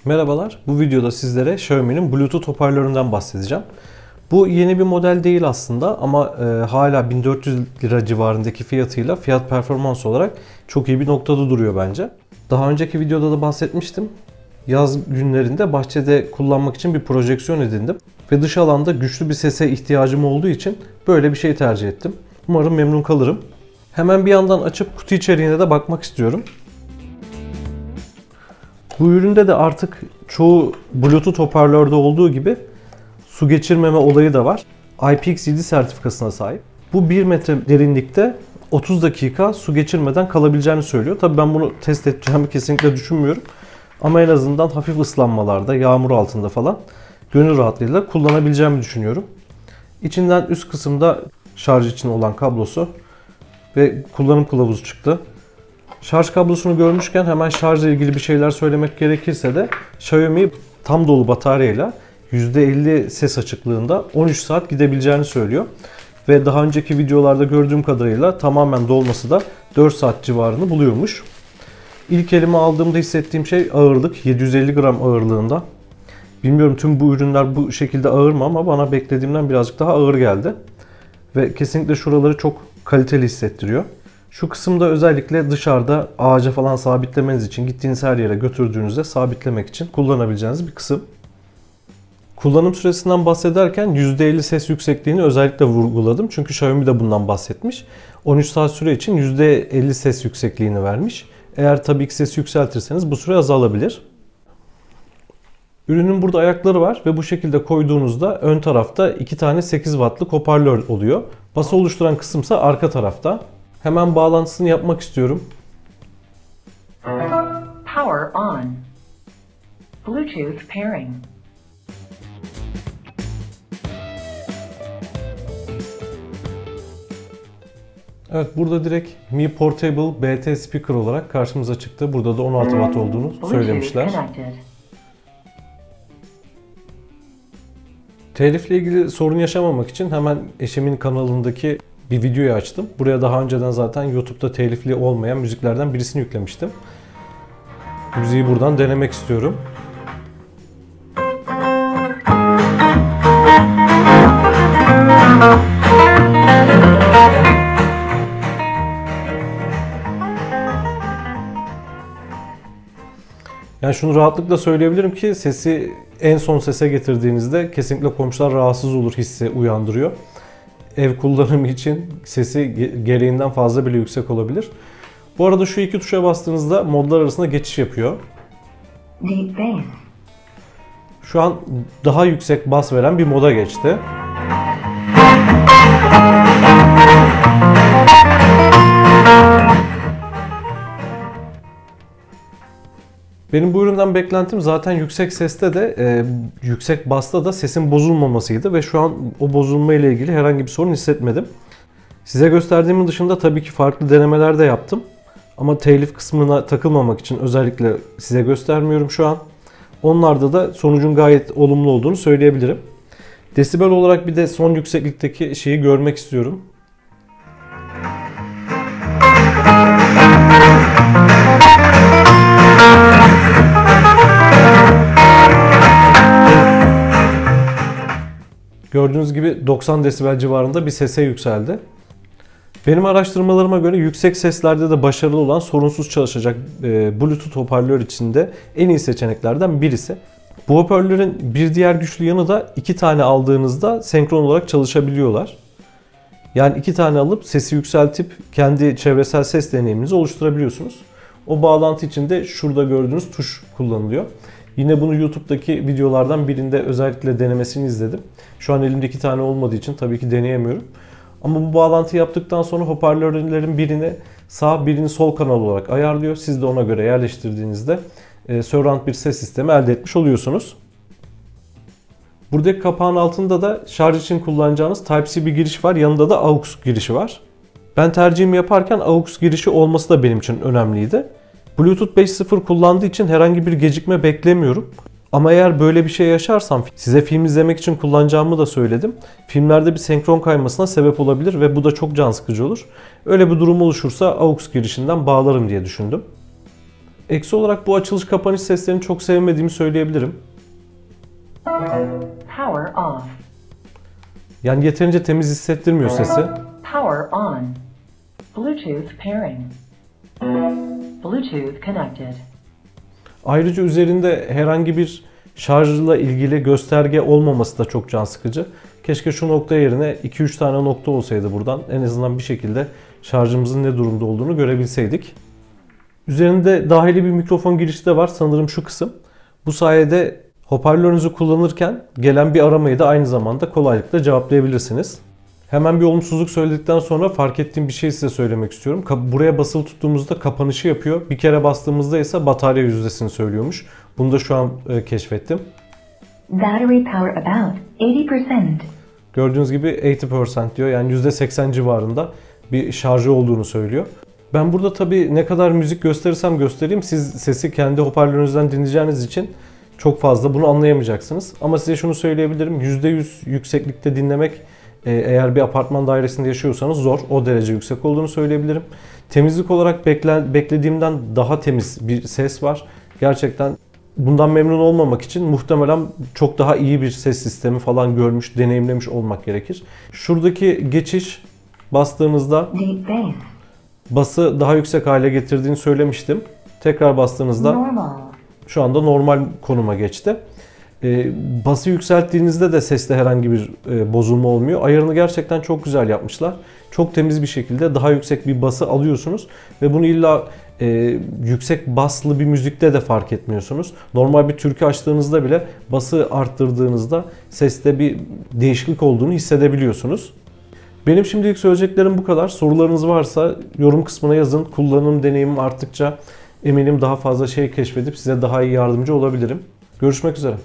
Merhabalar, bu videoda sizlere Xiaomi'nin Bluetooth hoparlöründen bahsedeceğim. Bu yeni bir model değil aslında ama hala 1400 lira civarındaki fiyatıyla fiyat performans olarak çok iyi bir noktada duruyor bence. Daha önceki videoda da bahsetmiştim. Yaz günlerinde bahçede kullanmak için bir projeksiyon edindim. Ve dış alanda güçlü bir sese ihtiyacım olduğu için böyle bir şey tercih ettim. Umarım memnun kalırım. Hemen bir yandan açıp kutu içeriğine de bakmak istiyorum. Bu üründe de artık çoğu Bluetooth hoparlörde olduğu gibi su geçirmeme olayı da var. IPX7 sertifikasına sahip. Bu 1 metre derinlikte 30 dakika su geçirmeden kalabileceğini söylüyor. Tabii ben bunu test edeceğimi kesinlikle düşünmüyorum. Ama en azından hafif ıslanmalarda, yağmur altında falan gönül rahatlığıyla kullanabileceğimi düşünüyorum. İçinden üst kısımda şarj için olan kablosu ve kullanım kılavuzu çıktı. Şarj kablosunu görmüşken hemen şarjla ilgili bir şeyler söylemek gerekirse de Xiaomi tam dolu bataryayla %50 ses açıklığında 13 saat gidebileceğini söylüyor. Ve daha önceki videolarda gördüğüm kadarıyla tamamen dolması da 4 saat civarını buluyormuş. İlk elime aldığımda hissettiğim şey ağırlık. 750 gram ağırlığında. Bilmiyorum tüm bu ürünler bu şekilde ağır mı ama bana beklediğimden birazcık daha ağır geldi. Ve kesinlikle şuraları çok kaliteli hissettiriyor. Şu kısımda özellikle dışarıda ağaca falan sabitlemeniz için, gittiğiniz her yere götürdüğünüzde sabitlemek için kullanabileceğiniz bir kısım. Kullanım süresinden bahsederken %50 ses yüksekliğini özellikle vurguladım. Çünkü Xiaomi de bundan bahsetmiş. 13 saat süre için %50 ses yüksekliğini vermiş. Eğer tabii ki sesi yükseltirseniz bu süre azalabilir. Ürünün burada ayakları var ve bu şekilde koyduğunuzda ön tarafta 2 tane 8 wattlık hoparlör oluyor. Bası oluşturan kısımsa arka tarafta. Hemen bağlantısını yapmak istiyorum. Power on. Bluetooth pairing. Evet, burada direkt Mi Portable BT Speaker olarak karşımıza çıktı. Burada da 16 watt olduğunu söylemişler. Telifle ilgili sorun yaşamamak için hemen eşimin kanalındaki bir videoyu açtım. Buraya daha önceden zaten YouTube'da telifli olmayan müziklerden birisini yüklemiştim. Müziği buradan denemek istiyorum. Yani şunu rahatlıkla söyleyebilirim ki sesi en son sese getirdiğinizde kesinlikle komşular rahatsız olur hissi uyandırıyor. Ev kullanımı için sesi gereğinden fazla bile yüksek olabilir. Bu arada şu iki tuşa bastığınızda modlar arasında geçiş yapıyor. Deep bass. Şu an daha yüksek bas veren bir moda geçti. Benim bu üründen beklentim zaten yüksek seste de yüksek basta da sesin bozulmamasıydı ve şu an o bozulma ile ilgili herhangi bir sorun hissetmedim. Size gösterdiğimin dışında tabii ki farklı denemeler de yaptım. Ama telif kısmına takılmamak için özellikle size göstermiyorum şu an. Onlarda da sonucun gayet olumlu olduğunu söyleyebilirim. Desibel olarak bir de son yükseklikteki şeyi görmek istiyorum. Gördüğünüz gibi 90 desibel civarında bir sese yükseldi. Benim araştırmalarıma göre yüksek seslerde de başarılı olan sorunsuz çalışacak Bluetooth hoparlör içinde en iyi seçeneklerden birisi. Bu hoparlörün bir diğer güçlü yanı da 2 tane aldığınızda senkron olarak çalışabiliyorlar. Yani 2 tane alıp sesi yükseltip kendi çevresel ses deneyiminizi oluşturabiliyorsunuz. O bağlantı için de şurada gördüğünüz tuş kullanılıyor. Yine bunu YouTube'daki videolardan birinde özellikle denemesini izledim. Şu an elimde 2 tane olmadığı için tabii ki deneyemiyorum. Ama bu bağlantıyı yaptıktan sonra hoparlörlerin birini sağ birini sol kanal olarak ayarlıyor. Siz de ona göre yerleştirdiğinizde surround bir ses sistemi elde etmiş oluyorsunuz. Buradaki kapağın altında da şarj için kullanacağınız Type-C bir giriş var. Yanında da AUX girişi var. Ben tercihimi yaparken AUX girişi olması da benim için önemliydi. Bluetooth 5.0 kullandığı için herhangi bir gecikme beklemiyorum. Ama eğer böyle bir şey yaşarsam size film izlemek için kullanacağımı da söyledim. Filmlerde bir senkron kaymasına sebep olabilir ve bu da çok can sıkıcı olur. Öyle bir durum oluşursa AUX girişinden bağlarım diye düşündüm. Eksi olarak bu açılış kapanış seslerini çok sevmediğimi söyleyebilirim. Power off. Yani yeterince temiz hissettirmiyor sesi. Power on. Bluetooth pairing. Bluetooth connected. Ayrıca üzerinde herhangi bir şarjla ilgili gösterge olmaması da çok can sıkıcı. Keşke şu nokta yerine 2-3 tane nokta olsaydı buradan. En azından bir şekilde şarjımızın ne durumda olduğunu görebilseydik. Üzerinde dahili bir mikrofon girişi de var. Sanırım şu kısım. Bu sayede hoparlörünüzü kullanırken gelen bir aramayı da aynı zamanda kolaylıkla cevaplayabilirsiniz. Hemen bir olumsuzluk söyledikten sonra fark ettiğim bir şey size söylemek istiyorum. Buraya basılı tuttuğumuzda kapanışı yapıyor. Bir kere bastığımızda ise batarya yüzdesini söylüyormuş. Bunu da şu an keşfettim. Battery power about 80%. Gördüğünüz gibi 80% diyor. Yani %80 civarında bir şarjı olduğunu söylüyor. Ben burada tabii ne kadar müzik gösterirsem göstereyim siz sesi kendi hoparlörünüzden dinleyeceğiniz için çok fazla bunu anlayamayacaksınız. Ama size şunu söyleyebilirim. %100 yükseklikte dinlemek eğer bir apartman dairesinde yaşıyorsanız zor. O derece yüksek olduğunu söyleyebilirim. Temizlik olarak beklediğimden daha temiz bir ses var. Gerçekten bundan memnun olmamak için muhtemelen çok daha iyi bir ses sistemi falan görmüş, deneyimlemiş olmak gerekir. Şuradaki geçiş bastığınızda Deep bass. bası daha yüksek hale getirdiğini söylemiştim. Tekrar bastığınızda Normal. şu anda normal konuma geçti. Bası yükselttiğinizde de seste herhangi bir bozulma olmuyor. Ayarını gerçekten çok güzel yapmışlar. Çok temiz bir şekilde daha yüksek bir bası alıyorsunuz ve bunu illa yüksek baslı bir müzikte de fark etmiyorsunuz. Normal bir türkü açtığınızda bile bası arttırdığınızda seste bir değişiklik olduğunu hissedebiliyorsunuz. Benim şimdilik söyleyeceklerim bu kadar. Sorularınız varsa yorum kısmına yazın. Kullanım deneyimim arttıkça eminim daha fazla şey keşfedip size daha iyi yardımcı olabilirim. Görüşmek üzere.